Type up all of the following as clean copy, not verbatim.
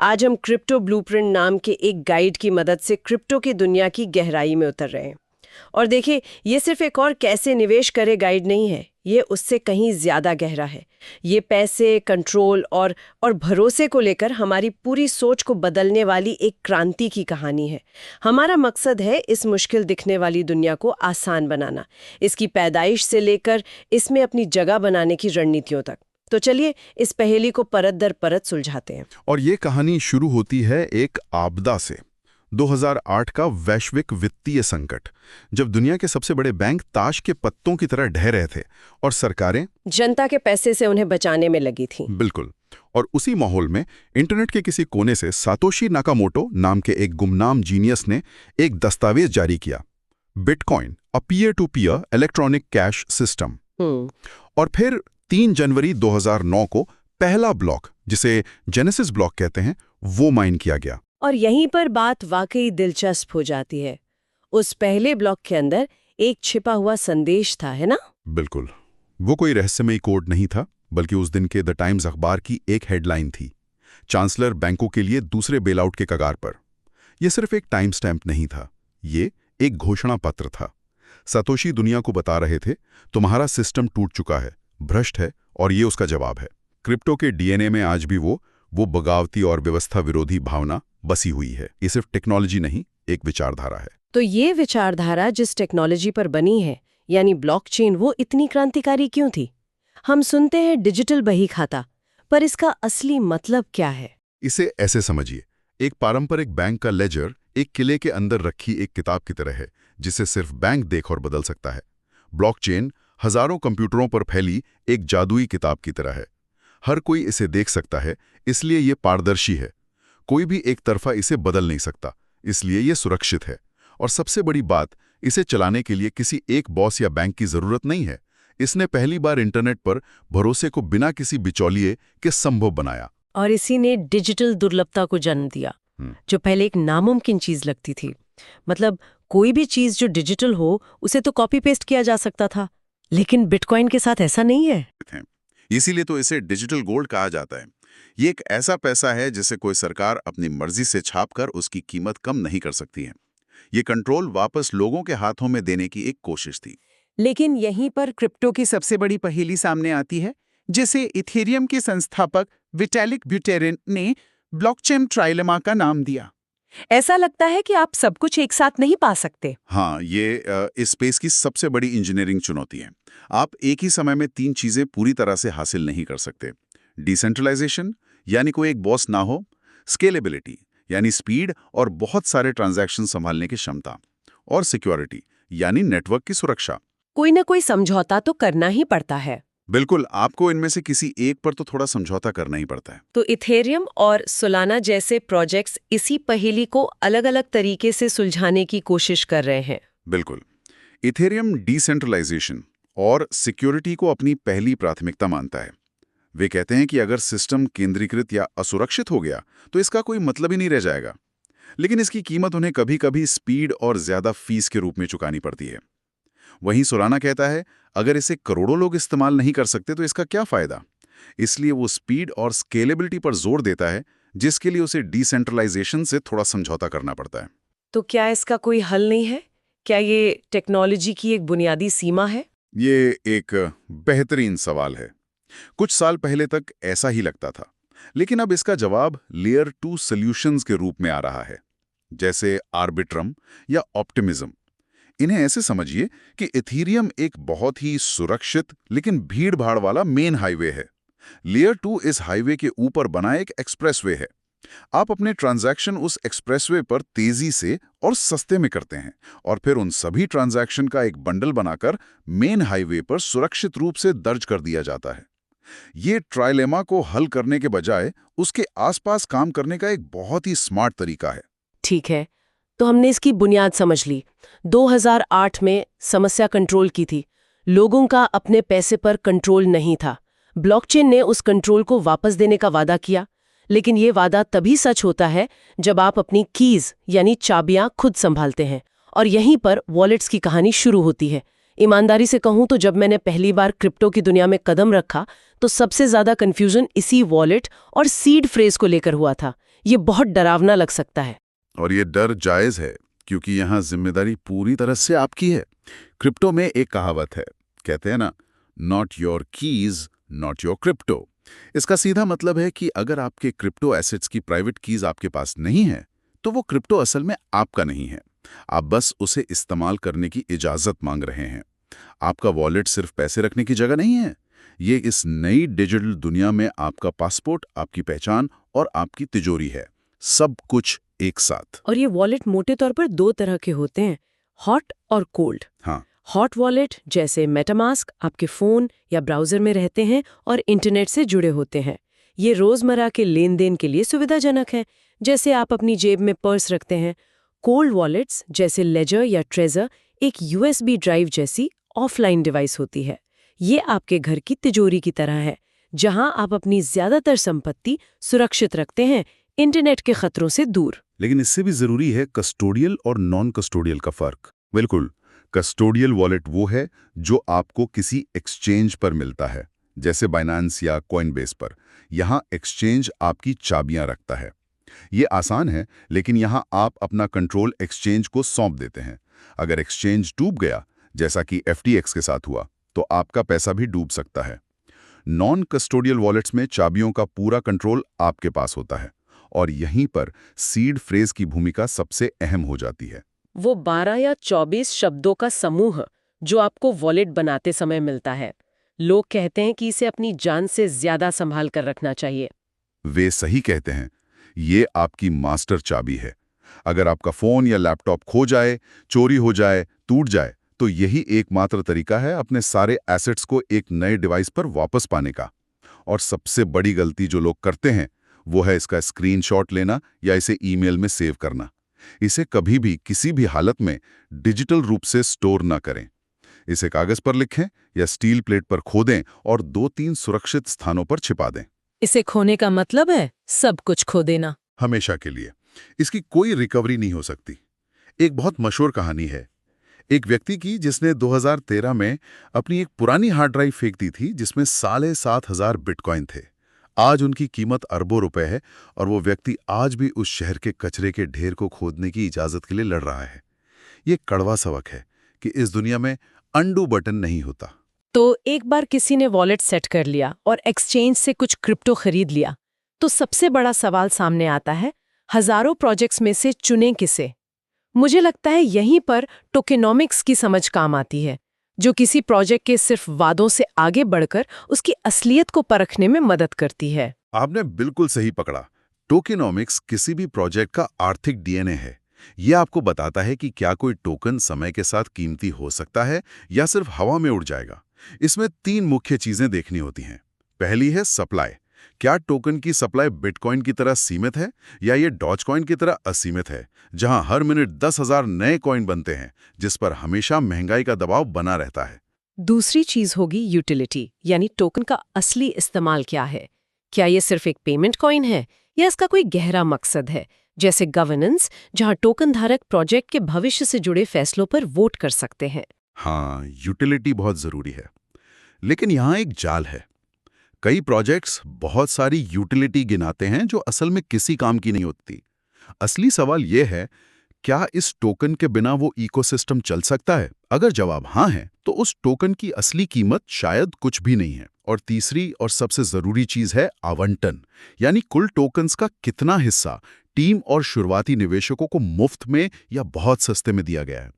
आज हम crypto blueprint नाम के एक गाइड की मदद से क्रिप्टो की दुनिया की गहराई में उतर रहे हैं। और देखिए, ये सिर्फ एक और कैसे निवेश करे गाइड नहीं है, ये उससे कहीं ज्यादा गहरा है। ये पैसे, कंट्रोल और भरोसे को लेकर हमारी पूरी सोच को बदलने वाली एक क्रांति की कहानी है। हमारा मकसद है इस मुश्किल दिखने वाली दुनिया को आसान बनाना, इसकी पैदाइश से लेकर इसमें अपनी जगह बनाने की रणनीतियों तक। तो चलिए इस पहेली को परत दर परत सुलझाते हैं। और ये कहानी शुरू होती है एक आपदा से। 2008 का वैश्विक वित्तीय संकट, जब दुनिया के सबसे बड़े बैंक ताश के पत्तों की तरह ढह रहे थे और सरकारें जनता के पैसे से उन्हें बचाने में लगी थी। बिल्कुल। और उसी माहौल में इंटरनेट के किसी कोने से सातोशी नाकामोटो नाम के एक गुमनाम जीनियस ने एक दस्तावेज जारी किया, Bitcoin, a peer to peer electronic cash system. और फिर 3 जनवरी 2009 को पहला ब्लॉक, जिसे जेनेसिस ब्लॉक कहते हैं, वो माइन किया गया। और यहीं पर बात वाकई दिलचस्प हो जाती है। उस पहले ब्लॉक के अंदर एक छिपा हुआ संदेश था, है ना? बिल्कुल। वो कोई रहस्यमयी कोड नहीं था, बल्कि उस दिन के द टाइम्स अखबार की एक हेडलाइन थी, चांसलर बैंकों के लिए दूसरे बेलआउट के कगार पर। यह सिर्फ एक टाइम स्टैम्प नहीं था, ये एक घोषणा पत्र था। सातोशी दुनिया को बता रहे थे, तुम्हारा सिस्टम टूट चुका है, भ्रष्ट है, और ये उसका जवाब है। क्रिप्टो के डीएनए में आज भी वो बगावती और व्यवस्था विरोधी भावना बसी हुई है। ये सिर्फ टेक्नोलॉजी नहीं, एक विचारधारा है। तो ये विचारधारा जिस टेक्नोलॉजी पर बनी है, यानी ब्लॉकचेन, वो इतनी क्रांतिकारी क्यों थी? हम सुनते हैं डिजिटल बही खाता, पर इसका असली मतलब क्या है? इसे ऐसे समझिए, एक पारंपरिक बैंक का लेजर एक किले के अंदर रखी एक किताब की तरह है, जिसे सिर्फ बैंक देख और बदल सकता है। ब्लॉकचेन हजारों कंप्यूटरों पर फैली एक जादुई किताब की तरह है। हर कोई इसे देख सकता है, इसलिए ये पारदर्शी है। कोई भी एक तरफा इसे बदल नहीं सकता, इसलिए ये सुरक्षित है। और सबसे बड़ी बात, इसे चलाने के लिए किसी एक बॉस या बैंक की जरूरत नहीं है। इसने पहली बार इंटरनेट पर भरोसे को बिना किसी बिचौलिए के संभव बनाया। और इसी ने डिजिटल दुर्लभता को जन्म दिया, जो पहले एक नामुमकिन चीज लगती थी। मतलब कोई भी चीज जो डिजिटल हो, उसे तो कॉपी पेस्ट किया जा सकता था, लेकिन बिटकॉइन के साथ ऐसा नहीं है। इसीलिए तो इसे डिजिटल गोल्ड कहा जाता है। ये एक ऐसा पैसा है जिसे कोई सरकार अपनी मर्जी से छापकर उसकी कीमत कम नहीं कर सकती है। ये कंट्रोल वापस लोगों के हाथों में देने की एक कोशिश थी। लेकिन यहीं पर क्रिप्टो की सबसे बड़ी पहेली सामने आती है, जिसे इथेरियम के संस्थापक विटालिक ब्यूटेरिन ने ब्लॉकचेन ट्राइलेमा का नाम दिया। ऐसा लगता है कि आप सब कुछ एक साथ नहीं पा सकते। हाँ, ये इस स्पेस की सबसे बड़ी इंजीनियरिंग चुनौती है। आप एक ही समय में 3 चीजें पूरी तरह से हासिल नहीं कर सकते। डिसेंट्रलाइजेशन, यानी कोई एक बॉस ना हो, स्केलेबिलिटी, यानी स्पीड और बहुत सारे ट्रांजैक्शन संभालने की क्षमता, और सिक्योरिटी, यानी नेटवर्क की सुरक्षा। कोई ना कोई समझौता तो करना ही पड़ता है। बिल्कुल, आपको इनमें से किसी एक पर तो थोड़ा समझौता करना ही पड़ता है। तो इथेरियम और सोलाना जैसे प्रोजेक्ट्स इसी पहेली को अलग-अलग तरीके से सुलझाने की कोशिश कर रहे हैं। बिल्कुल। इथेरियम डिसेंट्रलाइजेशन और सिक्योरिटी को अपनी पहली प्राथमिकता मानता है। वे कहते हैं कि अगर सिस्टम केंद्रीकृत या असुरक्षित हो गया तो इसका कोई मतलब ही नहीं रह जाएगा। लेकिन इसकी कीमत उन्हें कभी-कभी स्पीड और ज्यादा फीस के रूप में चुकानी पड़ती है। वहीं सोलाना कहता है, अगर इसे करोड़ों लोग इस्तेमाल नहीं कर सकते तो इसका क्या फायदा। इसलिए वो स्पीड और स्केलेबिलिटी पर जोर देता है, जिसके लिए उसे डिसेंट्रलाइजेशन से थोड़ा समझौता करना पड़ता है। तो क्या इसका कोई हल नहीं है? क्या ये टेक्नोलॉजी की एक बुनियादी सीमा है? ये एक बेहतरीन सवाल है। कुछ साल पहले तक ऐसा ही लगता था, लेकिन अब इसका जवाब लेयर 2 सॉल्यूशंस के रूप में आ रहा है, जैसे आर्बिट्रम या ऑप्टिमिज्म। इन्हें ऐसे समझिए कि इथेरियम एक बहुत ही सुरक्षित लेकिन भीड़-भाड़ वाला मेन हाईवे है। लेयर 2 इस हाईवे के ऊपर बना एक एक्सप्रेसवे है। आप अपने ट्रांजैक्शन उस एक्सप्रेसवे पर तेजी से और सस्ते में करते हैं, और फिर उन सभी ट्रांजैक्शन का एक बंडल बनाकर मेन हाईवे पर सुरक्षित रूप से दर्ज कर दिया जाता है। ये ट्राइलेमा को हल करने के बजाय उसके आसपास काम करने का एक बहुत ही स्मार्ट तरीका है। ठीक है, तो हमने इसकी बुनियाद समझ ली। 2008 में समस्या कंट्रोल की थी। लोगों का अपने पैसे पर कंट्रोल नहीं था। ब्लॉकचेन ने उस कंट्रोल को वापस देने का वादा किया, लेकिन ये वादा तभी सच होता है जब आप अपनी कीज यानी चाबियां खुद संभालते हैं। और यहीं पर वॉलेट्स की कहानी शुरू होती है। ईमानदारी से कहूं तो जब मैंने पहली बार क्रिप्टो की दुनिया में कदम रखा तो सबसे ज्यादा कंफ्यूजन इसी वॉलेट और सीड फ्रेज को लेकर हुआ था। ये बहुत डरावना लग सकता है। और ये डर जायज है, क्योंकि यहाँ जिम्मेदारी पूरी तरह से आपकी है। क्रिप्टो में एक कहावत है, कहते हैं ना, not your keys not your crypto. इसका सीधा मतलब है कि अगर आपके क्रिप्टो एसेट्स की प्राइवेट कीज आपके पास नहीं है, तो वो क्रिप्टो असल में आपका नहीं है। आप बस उसे इस्तेमाल करने की इजाजत मांग रहे हैं। आपका वॉलेट सिर्फ पैसे रखने की जगह नहीं है। ये इस नई डिजिटल दुनिया में आपका पासपोर्ट, आपकी पहचान और आपकी तिजोरी है, सब कुछ एक साथ। और ये वॉलेट मोटे तौर पर 2 तरह के होते हैं, हॉट और कोल्ड। हाँ, हॉट वॉलेट जैसे मेटामास्क आपके फ़ोन या ब्राउज़र में रहते हैं और इंटरनेट से जुड़े होते हैं। ये रोज़मर्रा के लेन देन के लिए सुविधाजनक है, जैसे आप अपनी जेब में पर्स रखते हैं। कोल्ड वॉलेट्स जैसे लेजर या ट्रेजर एक USB ड्राइव जैसी ऑफलाइन डिवाइस होती है। ये आपके घर की तिजोरी की तरह है, जहां आप अपनी ज़्यादातर संपत्ति सुरक्षित रखते हैं, इंटरनेट के खतरों से दूर। लेकिन इससे भी जरूरी है कस्टोडियल और नॉन कस्टोडियल का फर्क। बिल्कुल, कस्टोडियल वॉलेट वो है जो आपको किसी एक्सचेंज पर मिलता है, जैसे बाइनेंस या कॉइनबेस पर। यहाँ एक्सचेंज आपकी चाबियां रखता है। ये आसान है, लेकिन यहाँ आप अपना कंट्रोल एक्सचेंज को सौंप देते हैं। अगर एक्सचेंज डूब गया, जैसा कि FTX के साथ हुआ, तो आपका पैसा भी डूब सकता है। नॉन कस्टोडियल वॉलेट्स में चाबियों का पूरा कंट्रोल आपके पास होता है, और यहीं पर सीड फ्रेज की भूमिका सबसे अहम हो जाती है। वो 12 या 24 शब्दों का समूह जो आपको वॉलेट बनाते समय मिलता है। लोग कहते हैं कि इसे अपनी जान से ज्यादा संभाल कर रखना चाहिए। वे सही कहते हैं। ये आपकी मास्टर चाबी है। अगर आपका फोन या लैपटॉप खो जाए, चोरी हो जाए, टूट जाए, तो यही एकमात्र तरीका है अपने सारे एसेट्स को एक नए डिवाइस पर वापस पाने का। और सबसे बड़ी गलती जो लोग करते हैं, वो है इसका स्क्रीनशॉट लेना या इसे ईमेल में सेव करना। इसे कभी भी किसी भी हालत में डिजिटल रूप से स्टोर ना करें। इसे कागज पर लिखें या स्टील प्लेट पर खोदें और 2-3 सुरक्षित स्थानों पर छिपा दें। इसे खोने का मतलब है सब कुछ खो देना। हमेशा के लिए। इसकी कोई रिकवरी नहीं हो सकती। एक बहुत मशहूर कहानी है एक व्यक्ति की जिसने 2013 में अपनी एक पुरानी हार्ड ड्राइव फेंक दी थी, जिसमें 7,500 बिटकॉइन थे। आज उनकी कीमत अरबों रुपए है, और वो व्यक्ति आज भी उस शहर के कचरे के ढेर को खोदने की इजाजत के लिए लड़ रहा है। ये कड़वा सबक है कि इस दुनिया में अंडू बटन नहीं होता। तो एक बार किसी ने वॉलेट सेट कर लिया और एक्सचेंज से कुछ क्रिप्टो खरीद लिया, तो सबसे बड़ा सवाल सामने आता है, हजारों प्रोजेक्ट्स में से चुने किसे? मुझे लगता है यहीं पर टोकेनोमिक्स की समझ काम आती है, जो किसी प्रोजेक्ट के सिर्फ वादों से आगे बढ़कर उसकी असलियत को परखने में मदद करती है। आपने बिल्कुल सही पकड़ा। टोकेनोमिक्स किसी भी प्रोजेक्ट का आर्थिक DNA है। यह आपको बताता है कि क्या कोई टोकन समय के साथ कीमती हो सकता है या सिर्फ हवा में उड़ जाएगा। इसमें 3 मुख्य चीजें देखनी होती हैं। पहली है सप्लाई। क्या टोकन की सप्लाई बिटकॉइन की तरह सीमित है या ये डॉजकॉइन की तरह असीमित है, जहां हर मिनट 10,000 नए कॉइन बनते हैं, जिस पर हमेशा महंगाई का दबाव बना रहता है। दूसरी चीज होगी यूटिलिटी, यानी टोकन का असली इस्तेमाल क्या है। क्या ये सिर्फ एक पेमेंट कॉइन है या इसका कोई गहरा मकसद है, जैसे गवर्नेंस, जहां टोकन धारक प्रोजेक्ट के भविष्य से जुड़े फैसलों पर वोट कर सकते हैं। हाँ, यूटिलिटी बहुत जरूरी है। लेकिन यहाँ एक जाल है। कई प्रोजेक्ट्स बहुत सारी यूटिलिटी गिनाते हैं जो असल में किसी काम की नहीं होती। असली सवाल यह है, क्या इस टोकन के बिना वो इकोसिस्टम चल सकता है? अगर जवाब हाँ है, तो उस टोकन की असली कीमत शायद कुछ भी नहीं है। और तीसरी और सबसे जरूरी चीज है आवंटन, यानी कुल टोकन्स का कितना हिस्सा टीम और शुरुआती निवेशकों को मुफ्त में या बहुत सस्ते में दिया गया है।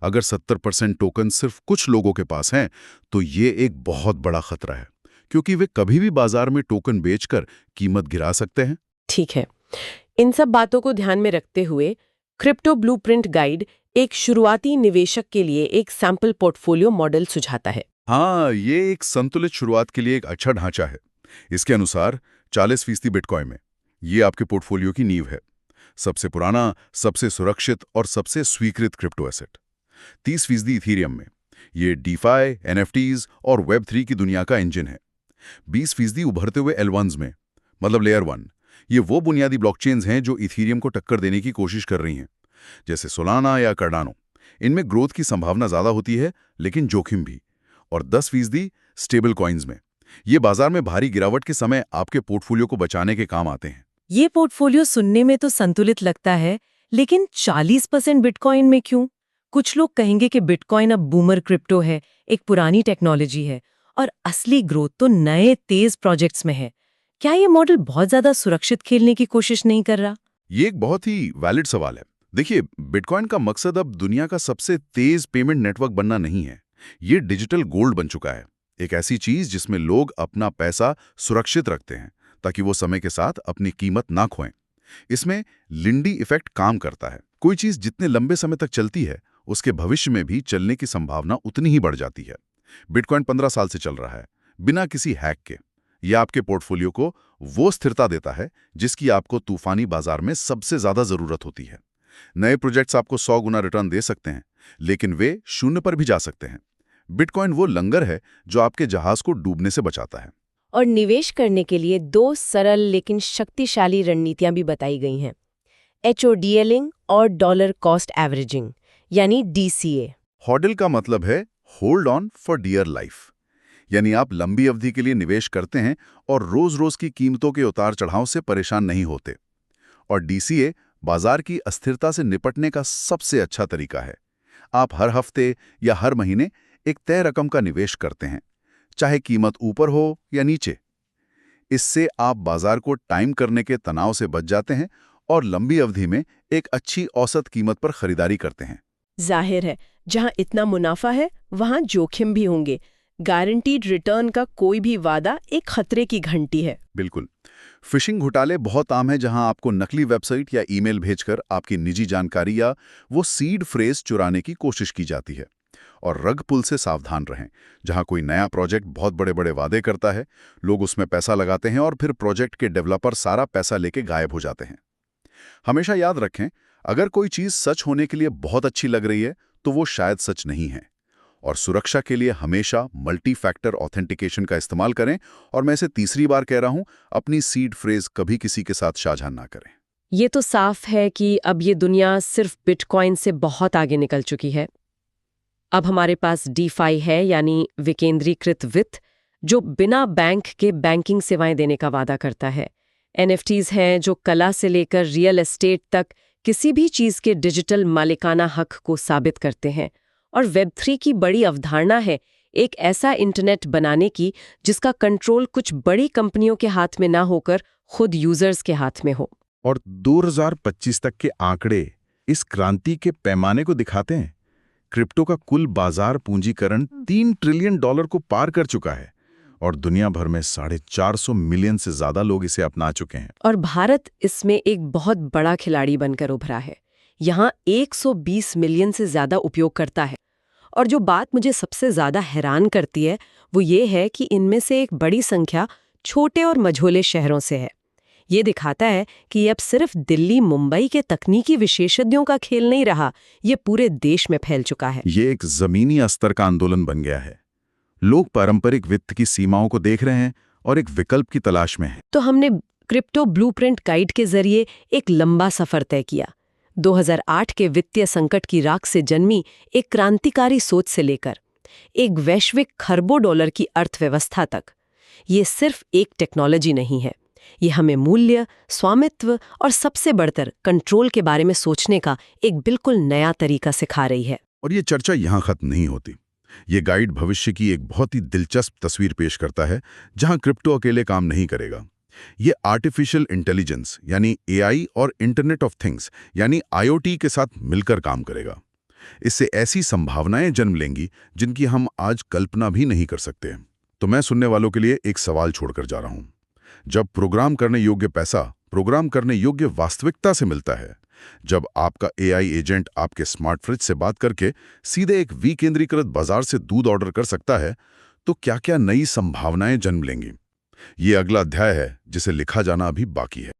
अगर 70% टोकन सिर्फ कुछ लोगों के पास हैं, तो ये एक बहुत बड़ा खतरा है, क्योंकि वे कभी भी बाजार में टोकन बेचकर कीमत गिरा सकते हैं। ठीक है, इन सब बातों को ध्यान में रखते हुए क्रिप्टो ब्लूप्रिंट गाइड एक शुरुआती निवेशक के लिए एक सैंपल पोर्टफोलियो मॉडल सुझाता है। हाँ, ये एक संतुलित शुरुआत के लिए एक अच्छा ढांचा है। इसके अनुसार 40% बिटकॉइन में ये आपके पोर्टफोलियो की नींव है। सबसे पुराना, सबसे सुरक्षित और सबसे स्वीकृत क्रिप्टो एसेट। 30% इथीरियम में ये डीफाई, NFTs और Web3 की दुनिया का इंजन है। 20% उभरते हुए L1s में, मतलब लेयर 1। ये वो बुनियादी ब्लॉकचेन्स हैं जो इथीरियम को टक्कर देने की कोशिश कर रही हैं, जैसे सोलाना या कार्डानो। इनमें ग्रोथ की संभावना ज्यादा होती है, लेकिन जोखिम भी। और 10% स्टेबल कॉइन्स में, ये बाजार में भारी गिरावट के समय आपके पोर्टफोलियो को बचाने के काम आते हैं। ये पोर्टफोलियो सुनने में तो संतुलित लगता है, लेकिन 40% बिटकॉइन में क्यों? कुछ लोग कहेंगे कि बिटकॉइन अब बूमर क्रिप्टो है, एक पुरानी टेक्नोलॉजी है, और असली ग्रोथ तो नए तेज प्रोजेक्ट्स में है। क्या ये मॉडल बहुत ज्यादा सुरक्षित खेलने की कोशिश नहीं कर रहा? ये एक बहुत ही वैलिड सवाल है। देखिए, बिटकॉइन का मकसद अब दुनिया का सबसे तेज पेमेंट नेटवर्क बनना नहीं है। ये डिजिटल गोल्ड बन चुका है, एक ऐसी चीज जिसमें लोग अपना पैसा सुरक्षित रखते हैं ताकि वो समय के साथ अपनी कीमत ना खोएं। इसमें लिंडी इफेक्ट काम करता है। कोई चीज जितने लंबे समय तक चलती है, उसके भविष्य में भी चलने की संभावना उतनी ही बढ़ जाती है। बिटकॉइन 15 साल से चल रहा है, बिना किसी हैक के। यह आपके पोर्टफोलियो को वो स्थिरता देता है जिसकी आपको तूफानी बाजार में सबसे ज्यादा जरूरत होती है। नए प्रोजेक्ट्स आपको 100 गुना रिटर्न दे सकते हैं, लेकिन वे शून्य पर भी जा सकते हैं। बिटकॉइन वो लंगर है जो आपके जहाज को डूबने से बचाता है। और निवेश करने के लिए 2 सरल लेकिन शक्तिशाली रणनीतियां भी बताई गई हैं, HODLing और डॉलर कॉस्ट एवरेजिंग, यानी DCA। हॉडल का मतलब है hold on for dear life, यानी आप लंबी अवधि के लिए निवेश करते हैं और रोज रोज की कीमतों के उतार चढ़ाव से परेशान नहीं होते। और DCA बाजार की अस्थिरता से निपटने का सबसे अच्छा तरीका है। आप हर हफ्ते या हर महीने एक तय रकम का निवेश करते हैं, चाहे कीमत ऊपर हो या नीचे। इससे आप बाजार को टाइम करने के तनाव से बच जाते हैं और लंबी अवधि में एक अच्छी औसत कीमत पर खरीदारी करते हैं। जाहिर है, जहां इतना मुनाफा है वहां जोखिम भी होंगे। गारंटीड रिटर्न का कोई भी वादा एक खतरे की घंटी है। बिल्कुल। फिशिंग घोटाले बहुत आम है, जहां आपको नकली वेबसाइट या ईमेल भेजकर आपकी निजी जानकारी या वो सीड फ्रेज चुराने की कोशिश की जाती है। और रग पुल से सावधान रहें। जहां कोई नया प्रोजेक्ट बहुत बड़े बड़े वादे करता है, लोग उसमें पैसा लगाते हैं और फिर प्रोजेक्ट के डेवलपर सारा पैसा लेके गायब हो जाते हैं। हमेशा याद रखें, अगर कोई चीज सच होने के लिए बहुत अच्छी लग रही है तो वो शायद सच नहीं है। और सुरक्षा के लिए हमेशा मल्टी फैक्टर ऑथेंटिकेशन का इस्तेमाल करें। और मैं इसे तीसरी बार कह रहा हूं, अपनी सीड फ्रेज कभी किसी के साथ साझा ना करें। ये तो साफ है कि अब ये दुनिया सिर्फ बिटकॉइन से बहुत आगे निकल चुकी है। अब हमारे पास DeFi है, यानी विकेंद्रीकृत वित्त, जो बिना बैंक के बैंकिंग सेवाएं देने का वादा करता है। NFTs हैं, जो कला से लेकर रियल एस्टेट तक किसी भी चीज के डिजिटल मालिकाना हक को साबित करते हैं। और Web3 की बड़ी अवधारणा है एक ऐसा इंटरनेट बनाने की जिसका कंट्रोल कुछ बड़ी कंपनियों के हाथ में ना होकर खुद यूजर्स के हाथ में हो। और 2025 तक के आंकड़े इस क्रांति के पैमाने को दिखाते हैं। क्रिप्टो का कुल बाजार पूंजीकरण $3 ट्रिलियन को पार कर चुका है और दुनिया भर में 450 मिलियन से ज्यादा लोग इसे अपना चुके हैं। और भारत इसमें एक बहुत बड़ा खिलाड़ी बनकर उभरा है। यहाँ 120 मिलियन से ज्यादा उपयोगकर्ता है। और जो बात मुझे सबसे ज्यादा हैरान करती है वो ये है कि इनमें से एक बड़ी संख्या छोटे और मझोले शहरों से है। ये दिखाता है कि ये अब सिर्फ दिल्ली मुंबई के तकनीकी विशेषज्ञों का खेल नहीं रहा, ये पूरे देश में फैल चुका है। ये एक जमीनी स्तर का आंदोलन बन गया है। लोग पारंपरिक वित्त की सीमाओं को देख रहे हैं और एक विकल्प की तलाश में हैं। तो हमने क्रिप्टो ब्लूप्रिंट गाइड के जरिए एक लंबा सफर तय किया। 2008 के वित्तीय संकट की राख से जन्मी एक क्रांतिकारी सोच से लेकर एक वैश्विक खरबों डॉलर की अर्थव्यवस्था तक। ये सिर्फ एक टेक्नोलॉजी नहीं है, ये हमें मूल्य, स्वामित्व और सबसे बढ़कर कंट्रोल के बारे में सोचने का एक बिल्कुल नया तरीका सिखा रही है। और ये चर्चा यहाँ खत्म नहीं होती। ये गाइड भविष्य की एक बहुत ही दिलचस्प तस्वीर पेश करता है, जहाँ क्रिप्टो अकेले काम नहीं करेगा। ये आर्टिफिशियल इंटेलिजेंस यानी AI और इंटरनेट ऑफ थिंग्स यानी IoT के साथ मिलकर काम करेगा। इससे ऐसी संभावनाएं जन्म लेंगी जिनकी हम आज कल्पना भी नहीं कर सकते। तो मैं सुनने वालों के लिए एक सवाल छोड़कर जा रहा हूं। जब प्रोग्राम करने योग्य पैसा प्रोग्राम करने योग्य वास्तविकता से मिलता है, जब आपका AI एजेंट आपके स्मार्ट फ्रिज से बात करके सीधे एक विकेंद्रीकृत बाजार से दूध ऑर्डर कर सकता है, तो क्या क्या नई संभावनाएं जन्म लेंगी? ये अगला अध्याय है जिसे लिखा जाना अभी बाकी है।